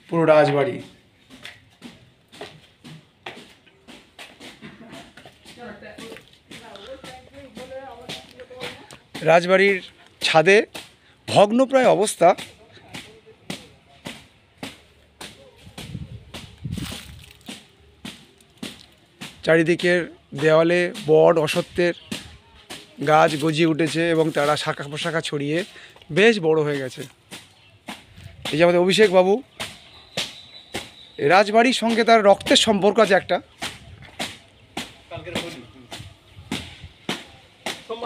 পুরো রাজবাড়ি। রাজবাড়ির ছাদে ভগ্নপ্রায় অবস্থা। চারিদিকের দেওয়ালে বট অশ্বত্থের গাছ গজিয়ে উঠেছে এবং তারা শাখা প্রশাখা ছড়িয়ে বেশ বড় হয়ে গেছে। এই যে আমাদের অভিষেক বাবু, রাজবাড়ির সঙ্গে তার রক্তের সম্পর্ক আছে একটা।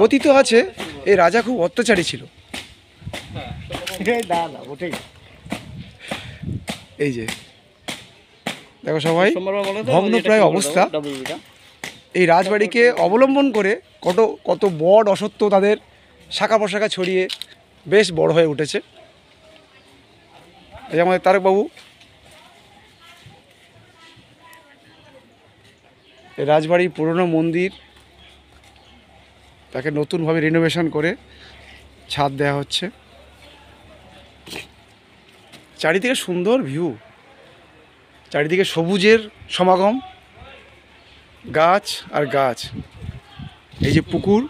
কথিত আছে এই রাজা খুব অত্যাচারী ছিল। এই যে দেখো সবাই ভগ্নপ্রায় অবস্থা। এই রাজবাড়িকে অবলম্বন করে কত কত বট অশ্বত্থ তাদের শাখা প্রশাখা ছড়িয়ে বেশ বড় হয়ে উঠেছে। এই যে আমাদের তারকবাবু, এই রাজবাড়ির পুরনো মন্দির তাকে নতুনভাবে রিনোভেশন করে ছাদ দেওয়া হচ্ছে। চারিদিকে সুন্দর ভিউ, চারিদিকে সবুজের সমাগম, গাছ আর গাছ। এই যে পুকুর,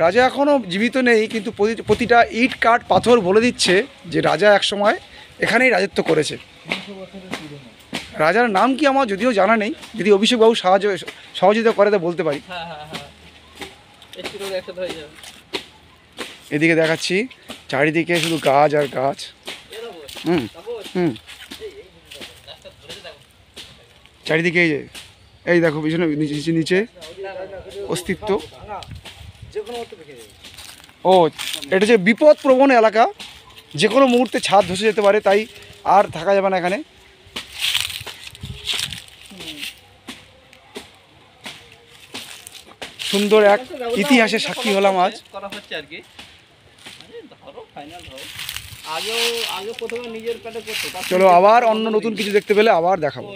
রাজা এখনও জীবিত নেই, কিন্তু প্রতিটা ইট কাঠ পাথর বলে দিচ্ছে যে রাজা একসময় এখানেই রাজত্ব করেছে। রাজার নাম কি আমার যদিও জানা নেই, যদি অভিষেকবাবু সহযোগিতা করে তা বলতে পারি। এদিকে দেখাচ্ছি চারিদিকে শুধু গাছ আর গাছ। চারিদিকে এই দেখো পিছনে নিচে নিচে অস্তিত্ব। ও এটা হচ্ছে বিপদপ্রবণ এলাকা, যে কোনো মুহূর্তে ছাদ ধসে যেতে পারে, তাই আর থাকা যাবে না এখানে। সুন্দর এক ইতিহাসের সাক্ষী হলাম আজ। চলো আবার অন্য নতুন কিছু দেখতে পেলে আবার দেখাবো।